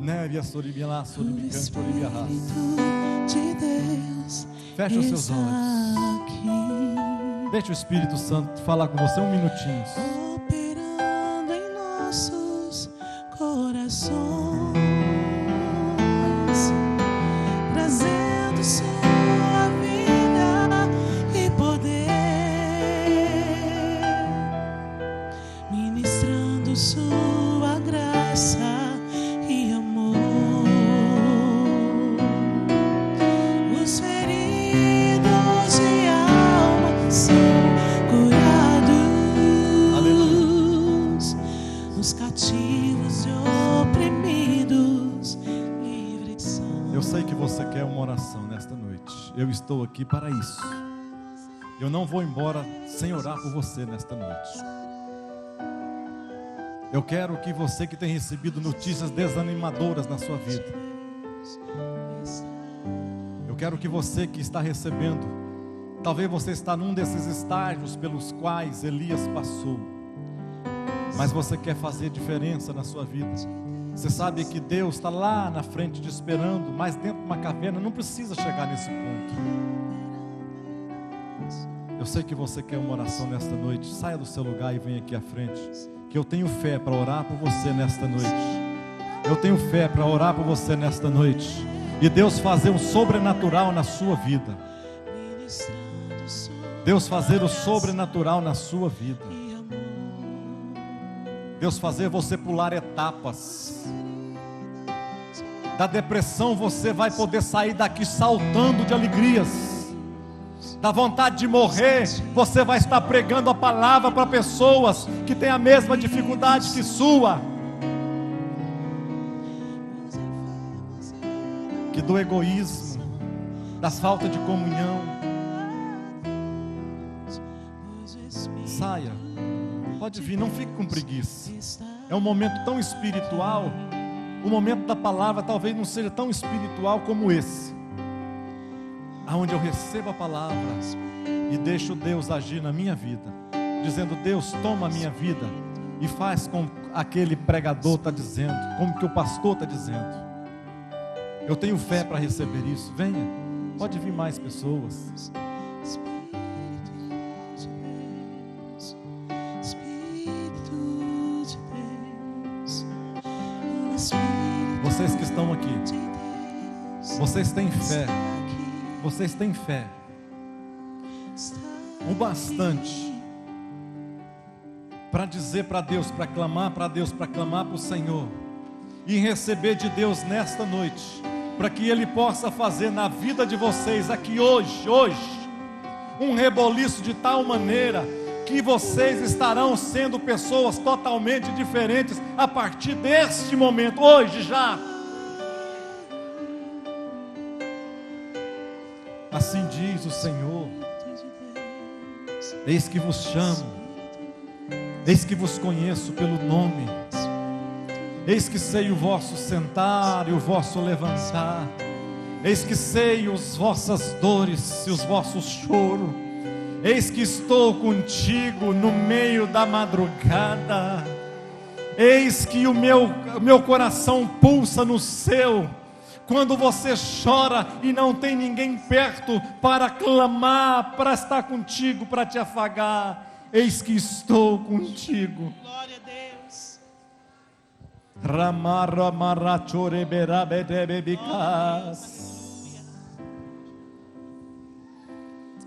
Neve astoribiala soribicanto libiahas. Feche os seus olhos. Deixa o Espírito Santo falar com você um minutinho. Operando em nossos corações, trazendo sua vida e poder, ministrando sua graça e amor. Os feridos de alma são curados, os cativos e oprimidos livres são. Eu sei que você quer uma oração nesta noite. Eu estou aqui para isso. Eu não vou embora sem orar por você nesta noite. Eu quero que você que tem recebido notícias desanimadoras na sua vida, eu quero que você que está recebendo, talvez você está num desses estágios pelos quais Elias passou, mas você quer fazer diferença na sua vida. Você sabe que Deus está lá na frente te esperando, mas dentro de uma caverna, não precisa chegar nesse ponto. Eu sei que você quer uma oração nesta noite. Saia do seu lugar e venha aqui à frente, que eu tenho fé para orar por você nesta noite. Eu tenho fé para orar por você nesta noite, e Deus fazer um sobrenatural na sua vida. Deus fazer o sobrenatural na sua vida. Deus fazer você pular etapas. Da depressão você vai poder sair daqui saltando de alegrias. Da vontade de morrer, você vai estar pregando a palavra para pessoas que têm a mesma dificuldade que sua. Que do egoísmo, da falta de comunhão, saia. Pode vir, não fique com preguiça. É um momento tão espiritual. O momento da palavra talvez não seja tão espiritual como esse, aonde eu recebo a palavra e deixo Deus agir na minha vida, dizendo: Deus, toma a minha vida e faz como aquele pregador está dizendo, como que o pastor está dizendo. Eu tenho fé para receber isso. Venha, pode vir mais pessoas. Vocês que estão aqui, vocês têm fé. Vocês têm fé o bastante para dizer para Deus, para clamar para Deus, para clamar para o Senhor e receber de Deus nesta noite, para que Ele possa fazer na vida de vocês aqui hoje, um reboliço de tal maneira que vocês estarão sendo pessoas totalmente diferentes a partir deste momento, hoje já. Assim diz o Senhor: eis que vos chamo, eis que vos conheço pelo nome, eis que sei o vosso sentar e o vosso levantar, eis que sei as vossas dores e os vossos choros, eis que estou contigo no meio da madrugada, eis que o meu coração pulsa no seu, quando você chora e não tem ninguém perto para clamar, para estar contigo, para te afagar, eis que estou contigo. Glória a Deus.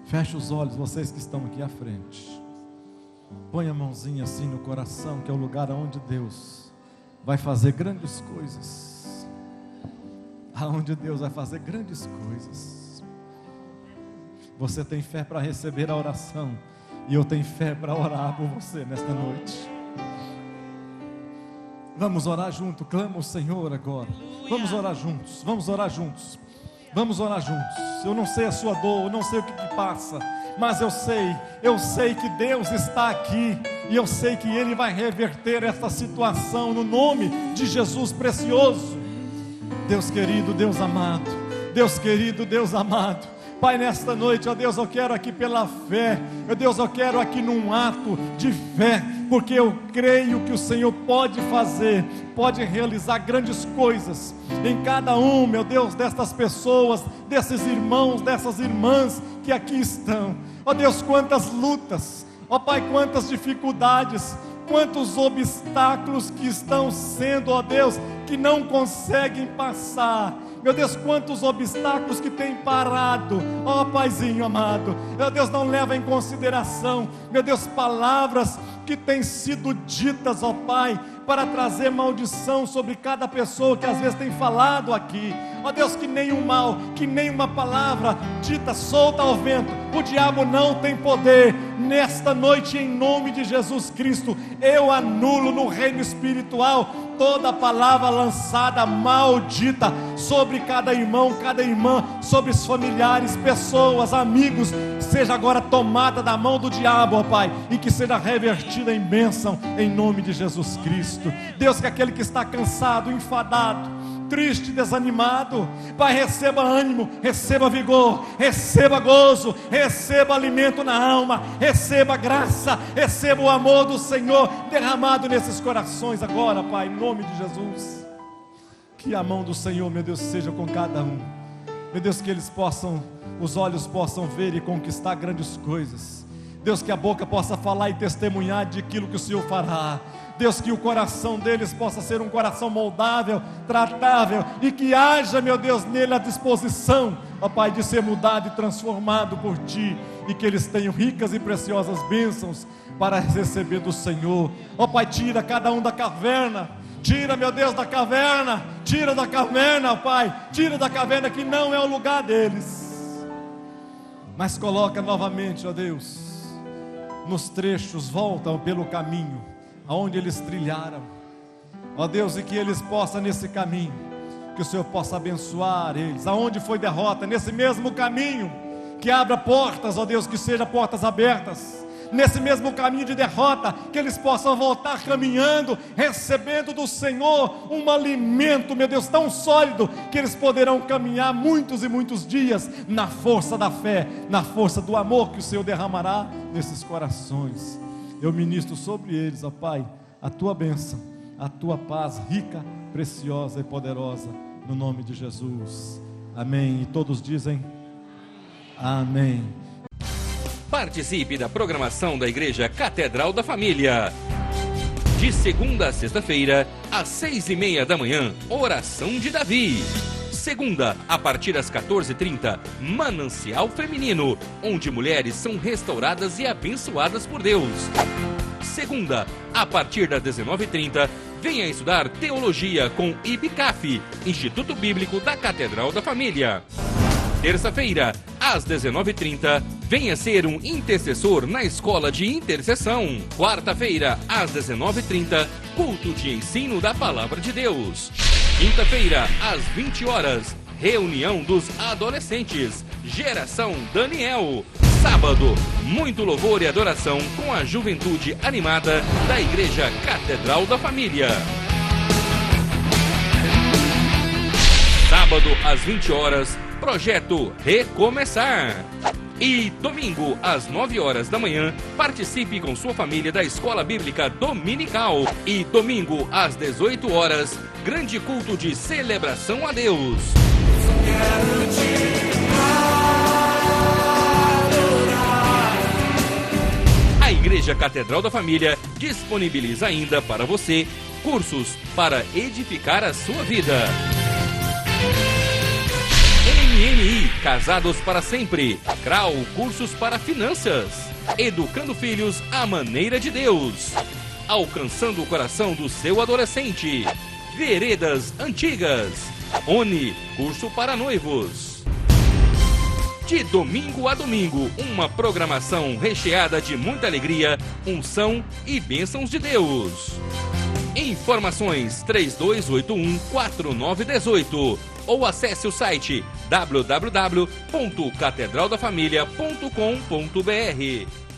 Feche os olhos, vocês que estão aqui à frente. Põe a mãozinha assim no coração, que é o lugar onde Deus vai fazer grandes coisas. Aonde Deus vai fazer grandes coisas. Você tem fé para receber a oração, e eu tenho fé para orar por você nesta noite. Vamos orar junto, clama o Senhor agora. Vamos orar juntos, vamos orar juntos. Vamos orar juntos. Eu não sei a sua dor, eu não sei o que te passa, mas eu sei que Deus está aqui, e eu sei que Ele vai reverter essa situação no nome de Jesus precioso. Deus querido, Deus amado, Deus querido, Deus amado, Pai, nesta noite, ó Deus, eu quero aqui pela fé, ó Deus, eu quero aqui num ato de fé, porque eu creio que o Senhor pode fazer, pode realizar grandes coisas em cada um, meu Deus, destas pessoas, desses irmãos, dessas irmãs que aqui estão. Ó Deus, quantas lutas, ó Pai, quantas dificuldades, quantos obstáculos que estão sendo, ó Deus, que não conseguem passar. Meu Deus, quantos obstáculos que tem parado, ó Paizinho amado. Meu Deus, não leva em consideração, meu Deus, palavras que têm sido ditas, ó Pai, para trazer maldição sobre cada pessoa que às vezes tem falado aqui. Ó Deus, que nenhum mal, que nenhuma palavra dita solta ao vento, o diabo não tem poder. Nesta noite, em nome de Jesus Cristo, eu anulo no reino espiritual toda palavra lançada maldita sobre cada irmão, cada irmã, sobre os familiares, pessoas, amigos, seja agora tomada da mão do diabo, ó Pai, e que seja revertida em bênção, em nome de Jesus Cristo. Deus, que aquele que está cansado, enfadado, triste, desanimado, Pai, receba ânimo, receba vigor, receba gozo, receba alimento na alma, receba graça, receba o amor do Senhor derramado nesses corações agora, Pai, em nome de Jesus. Que a mão do Senhor, meu Deus, seja com cada um, meu Deus, que eles possam, os olhos possam ver e conquistar grandes coisas. Deus, que a boca possa falar e testemunhar de aquilo que o Senhor fará. Deus, que o coração deles possa ser um coração moldável, tratável, e que haja, meu Deus, nele a disposição, ó Pai, de ser mudado e transformado por Ti, e que eles tenham ricas e preciosas bênçãos para receber do Senhor. Ó Pai, tira cada um da caverna, tira, meu Deus, da caverna, ó Pai, tira da caverna que não é o lugar deles, mas coloca novamente, ó Deus, nos trechos, voltam pelo caminho aonde eles trilharam, ó Deus, e que eles possam nesse caminho, que o Senhor possa abençoar eles, aonde foi derrota, nesse mesmo caminho, que abra portas, ó Deus, que sejam portas abertas, nesse mesmo caminho de derrota, que eles possam voltar caminhando, recebendo do Senhor um alimento, meu Deus, tão sólido, que eles poderão caminhar muitos e muitos dias, na força da fé, na força do amor que o Senhor derramará nesses corações. Eu ministro sobre eles, ó Pai, a Tua bênção, a Tua paz rica, preciosa e poderosa, no nome de Jesus, amém. E todos dizem amém. Participe da programação da Igreja Catedral da Família. De segunda a sexta-feira, às 6:30 da manhã, Oração de Davi. Segunda, a partir das 14h30, Manancial Feminino, onde mulheres são restauradas e abençoadas por Deus. Segunda, a partir das 19h30, venha estudar Teologia com IBCAF, Instituto Bíblico da Catedral da Família. Terça-feira, às 19h30, venha ser um intercessor na Escola de Intercessão. Quarta-feira, às 19h30, culto de ensino da Palavra de Deus. Quinta-feira, às 20 horas, reunião dos adolescentes. Geração Daniel. Sábado, muito louvor e adoração com a juventude animada da Igreja Catedral da Família. Sábado, às 20 horas, Projeto Recomeçar. E domingo, às 9 horas da manhã, participe com sua família da Escola Bíblica Dominical. E domingo, às 18 horas, grande culto de celebração a Deus. A Igreja Catedral da Família disponibiliza ainda para você cursos para edificar a sua vida. MMI, Casados para Sempre. CRAU, cursos para finanças. Educando filhos à maneira de Deus. Alcançando o coração do seu adolescente. Veredas Antigas. ONI, curso para noivos. De domingo a domingo, uma programação recheada de muita alegria, unção e bênçãos de Deus. Informações 3281-4918 ou acesse o site www.catedraldafamilia.com.br.